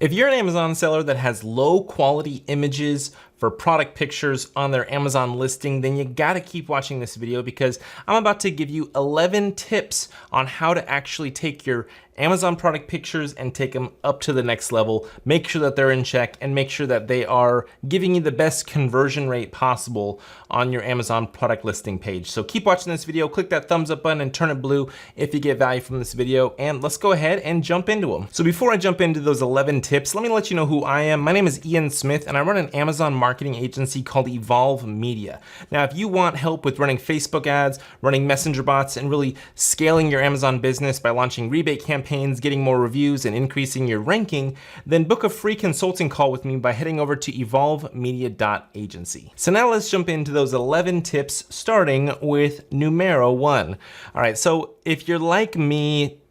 If you're an Amazon seller that has low quality images for product pictures on their Amazon listing, then you gotta keep watching this video because I'm about to give you 11 tips on how to actually take your Amazon product pictures and take them up to the next level. Make sure that they're in check and make sure that they are giving you the best conversion rate possible on your Amazon product listing page. So keep watching this video, click that thumbs up button and turn it blue if you get value from this video, and let's go ahead and jump into them. So before I jump into those 11 tips, let me let you know who I am. My name is Ian Smith and I run an Amazon marketing agency called Evolve Media. Now, if you want help with running Facebook ads, running messenger bots, and really scaling your Amazon business by launching rebate campaigns, getting more reviews, and increasing your ranking, then book a free consulting call with me by heading over to evolvemedia.agency. So now let's jump into those 11 tips, starting with numero 1. All right, so if you're like me,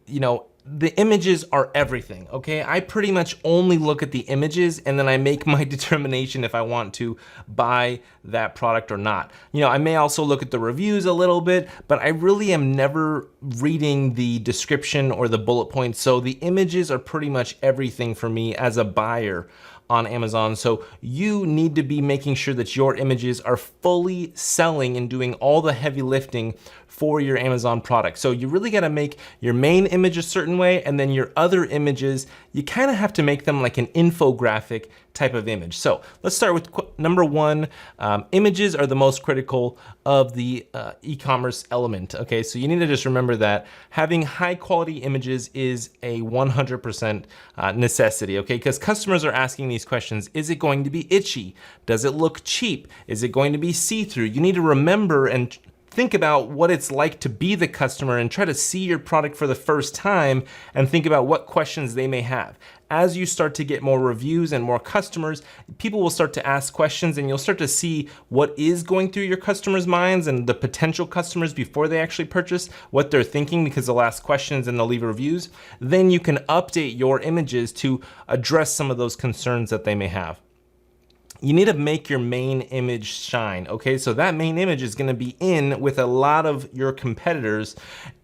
the images are everything, okay? I pretty much only look at the images and then I make my determination if I want to buy that product or not. I may also look at the reviews a little bit, but I really am never reading the description or the bullet points. So the images are pretty much everything for me as a buyer on Amazon. So you need to be making sure that your images are fully selling and doing all the heavy lifting for your Amazon product. So you really got to make your main image a certain way, and then your other images, you kind of have to make them like an infographic type of image. So let's start with number 1. Images are the most critical of the e-commerce element. Okay, so you need to just remember that having high quality images is a 100% necessity. Okay, because customers are asking these questions. Is it going to be itchy? Does it look cheap? Is it going to be see-through? You need to remember and think about what it's like to be the customer and try to see your product for the first time and think about what questions they may have. As you start to get more reviews and more customers, people will start to ask questions and you'll start to see what is going through your customers' minds and the potential customers before they actually purchase, what they're thinking because they'll ask questions and they'll leave reviews. Then you can update your images to address some of those concerns that they may have. You need to make your main image shine, okay? So that main image is gonna be in with a lot of your competitors.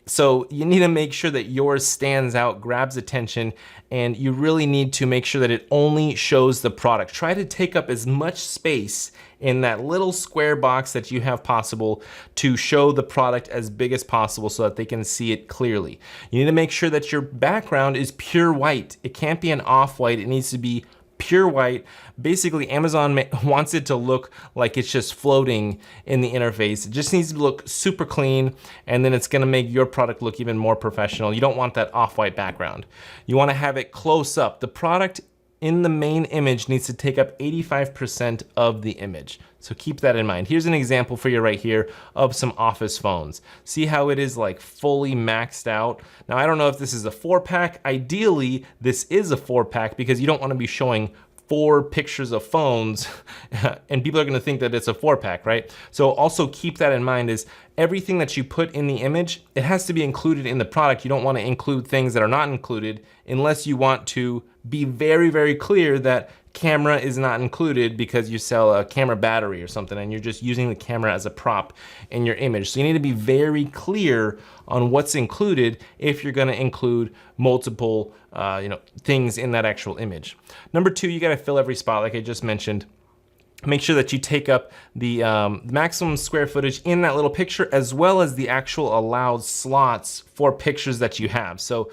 So you need to make sure that yours stands out, grabs attention, and you really need to make sure that it only shows the product. Try to take up as much space in that little square box that you have possible to show the product as big as possible so that they can see it clearly. You need to make sure that your background is pure white. It can't be an off-white, it needs to be pure white. Basically, Amazon wants it to look like it's just floating in the interface. It just needs to look super clean, and then it's gonna make your product look even more professional. You don't want that off-white background. You wanna have it close up. The product in the main image needs to take up 85% of the image. So keep that in mind. Here's an example for you right here of some Office phones. See how it is like fully maxed out? Now, I don't know if this is a 4-pack. Ideally, this is a 4-pack because you don't want to be showing 4 pictures of phones and people are going to think that it's a 4-pack, right? So also keep that in mind is everything that you put in the image, it has to be included in the product. You don't want to include things that are not included unless you want to be very, very clear that camera is not included because you sell a camera battery or something and you're just using the camera as a prop in your image. So you need to be very clear on what's included if you're going to include multiple things in that actual image. Number 2, you got to fill every spot like I just mentioned. Make sure that you take up the maximum square footage in that little picture as well as the actual allowed slots for pictures that you have. So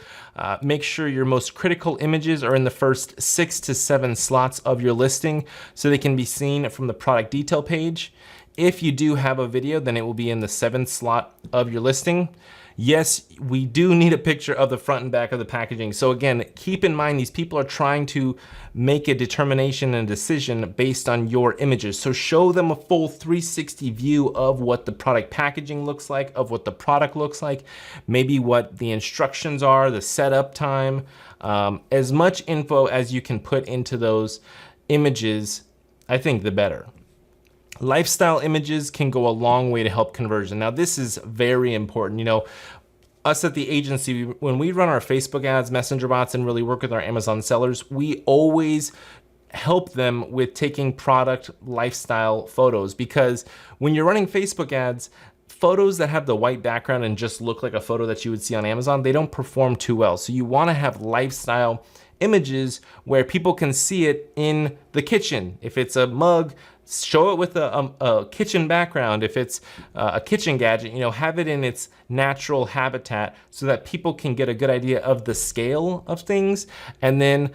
make sure your most critical images are in the first 6 to 7 slots of your listing so they can be seen from the product detail page. If you do have a video, then it will be in the 7th slot of your listing. Yes, we do need a picture of the front and back of the packaging. So again, keep in mind these people are trying to make a determination and decision based on your images. So show them a full 360 view of what the product packaging looks like, of what the product looks like, maybe what the instructions are, the setup time, as much info as you can put into those images, I think the better. Lifestyle images can go a long way to help conversion. Now, this is very important. Us at the agency, when we run our Facebook ads, messenger bots, and really work with our Amazon sellers, we always help them with taking product lifestyle photos because when you're running Facebook ads, photos that have the white background and just look like a photo that you would see on Amazon, they don't perform too well. So you want to have lifestyle images where people can see it in the kitchen. If it's a mug, show it with a kitchen background. If it's a kitchen gadget, have it in its natural habitat so that people can get a good idea of the scale of things, and then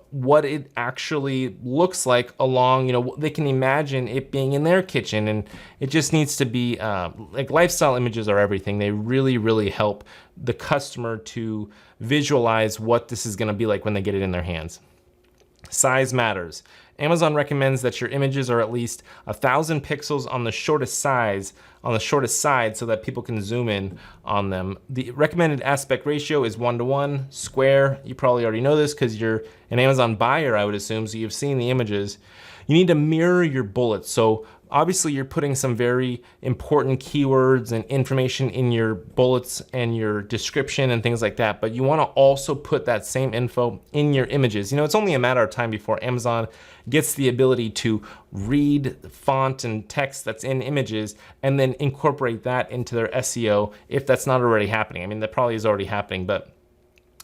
what it actually looks like along, they can imagine it being in their kitchen. And it just needs to be, like, lifestyle images are everything. They really, really help the customer to visualize what this is gonna be like when they get it in their hands. Size matters. Amazon recommends that your images are at least 1,000 pixels on the shortest side so that people can zoom in on them. The recommended aspect ratio is 1:1, square. You probably already know this because you're an Amazon buyer, I would assume, so you've seen the images. You need to mirror your bullets. So obviously you're putting some very important keywords and information in your bullets and your description and things like that, but you wanna also put that same info in your images. It's only a matter of time before Amazon gets the ability to read font and text that's in images and then incorporate that into their SEO if that's not already happening. I mean, that probably is already happening, but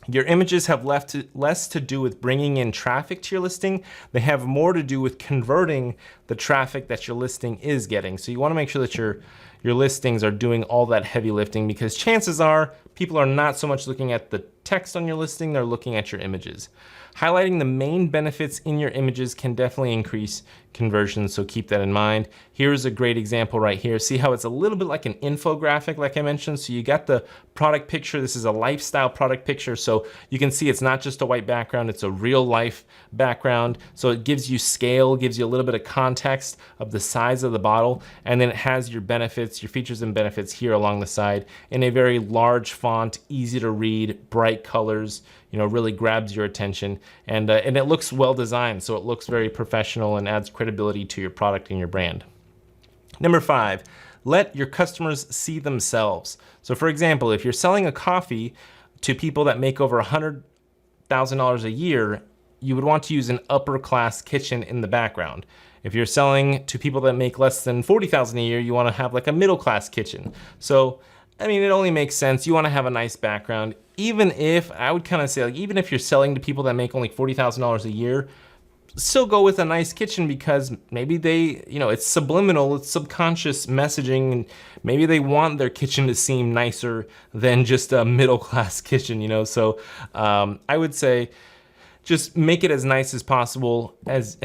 your images have less to do with bringing in traffic to your listing. They have more to do with converting the traffic that your listing is getting. So you want to make sure that your listings are doing all that heavy lifting, because chances are people are not so much looking at the text on your listing, they're looking at your images. Highlighting the main benefits in your images can definitely increase conversion, so keep that in mind. Here's a great example right here. See how it's a little bit like an infographic, like I mentioned? So you got the product picture. This is a lifestyle product picture, so you can see it's not just a white background, it's a real life background. So it gives you scale, gives you a little bit of context of the size of the bottle, and then it has your benefits, your features and benefits here along the side in a very large font, easy to read, bright colors, really grabs your attention, and it looks well designed, so it looks very professional and adds credibility to your product and your brand. Number 5, let your customers see themselves. So for example, if you're selling a coffee to people that make over $100,000 a year, you would want to use an upper class kitchen in the background. If you're selling to people that make less than $40,000 a year, you want to have like a middle class kitchen. So I mean, it only makes sense. You want to have a nice background. Even if, I would kind of say, like, even if you're selling to people that make only $40,000 a year, still go with a nice kitchen, because maybe they, it's subliminal, it's subconscious messaging, and maybe they want their kitchen to seem nicer than just a middle-class kitchen, So I would say just make it as nice as possible. As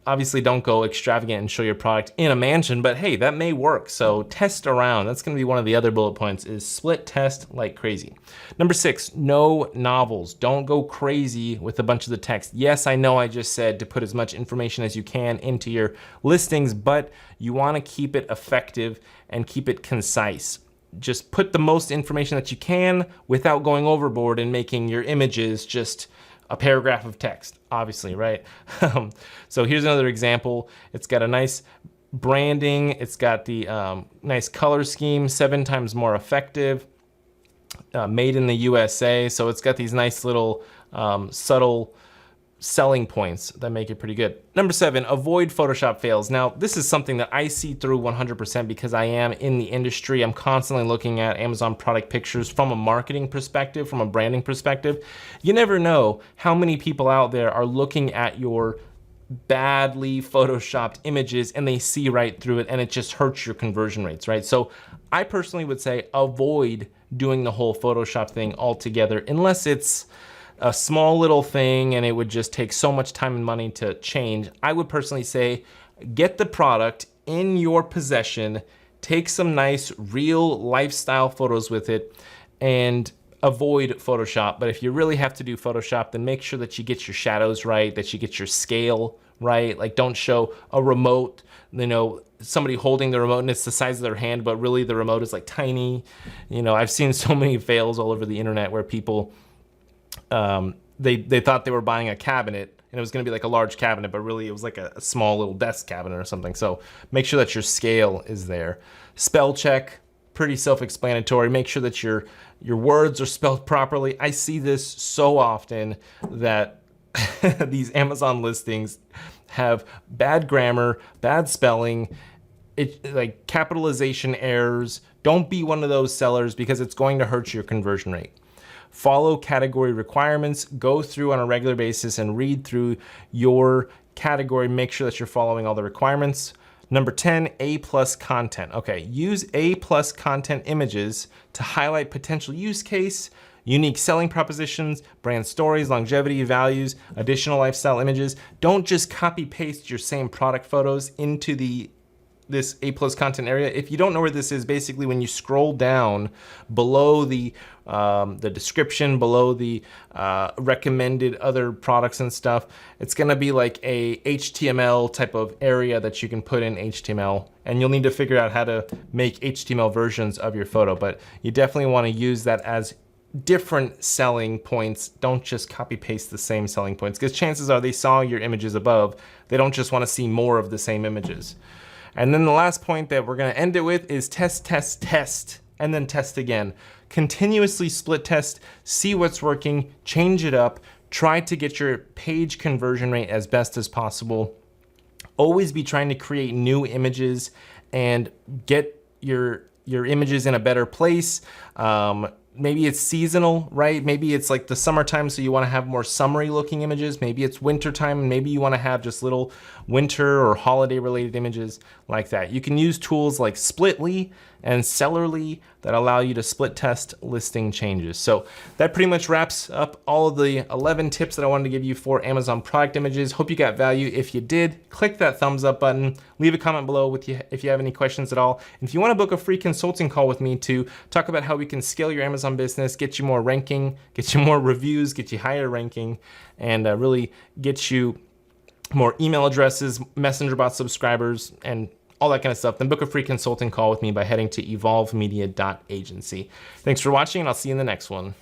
obviously don't go extravagant and show your product in a mansion, but hey, that may work. So test around. That's gonna be one of the other bullet points, is split test like crazy. Number 6, no novels. Don't go crazy with a bunch of the text. Yes, I know I just said to put as much information as you can into your listings, but you wanna keep it effective and keep it concise. Just put the most information that you can without going overboard and making your images just a paragraph of text, obviously, right? So here's another example. It's got a nice branding. It's got the nice color scheme, 7 times more effective, made in the USA. So it's got these nice little subtle selling points that make it pretty good. Number 7, avoid Photoshop fails. Now, this is something that I see through 100% because I am in the industry. I'm constantly looking at Amazon product pictures from a marketing perspective, from a branding perspective. You never know how many people out there are looking at your badly photoshopped images and they see right through it, and it just hurts your conversion rates, right? So I personally would say avoid doing the whole Photoshop thing altogether, unless it's a small little thing and it would just take so much time and money to change. I would personally say get the product in your possession, take some nice real lifestyle photos with it, and avoid Photoshop. But if you really have to do Photoshop, then make sure that you get your shadows right, that you get your scale right. Like, don't show a remote, somebody holding the remote and it's the size of their hand, but really the remote is like tiny. I've seen so many fails all over the internet where people they thought they were buying a cabinet and it was going to be like a large cabinet, but really it was like a small little desk cabinet or something. So make sure that your scale is there. Spell check, pretty self-explanatory. Make sure that your words are spelled properly. I see this so often that these Amazon listings have bad grammar, bad spelling, like capitalization errors. Don't be one of those sellers, because it's going to hurt your conversion rate. follow category requirements, go through on a regular basis and read through your category, make sure that you're following all the requirements. Number 10, A+ content. Okay, use A+ content images to highlight potential use case, unique selling propositions, brand stories, longevity, values, additional lifestyle images. Don't just copy paste your same product photos into this A+ content area. If you don't know where this is, basically when you scroll down below the description, below the recommended other products and stuff, it's gonna be like a HTML type of area that you can put in HTML, and you'll need to figure out how to make HTML versions of your photo, but you definitely wanna use that as different selling points. Don't just copy paste the same selling points, because chances are they saw your images above. They don't just wanna see more of the same images. And then the last point that we're gonna end it with is test, test, test, and then test again. Continuously split test, see what's working, change it up, try to get your page conversion rate as best as possible. Always be trying to create new images and get your images in a better place. Maybe it's seasonal, right? Maybe it's like the summertime, so you wanna have more summery looking images. Maybe it's wintertime, and maybe you wanna have just little winter or holiday related images like that. You can use tools like Splitly and Sellerly that allow you to split test listing changes. So that pretty much wraps up all of the 11 tips that I wanted to give you for Amazon product images. Hope you got value. If you did, click that thumbs up button, leave a comment below if you have any questions at all. And if you wanna book a free consulting call with me to talk about how we can scale your Amazon business, get you more ranking, get you more reviews, get you higher ranking, and really get you more email addresses, messenger bot subscribers, and all that kind of stuff, then book a free consulting call with me by heading to evolvemedia.agency. Thanks for watching, and I'll see you in the next one.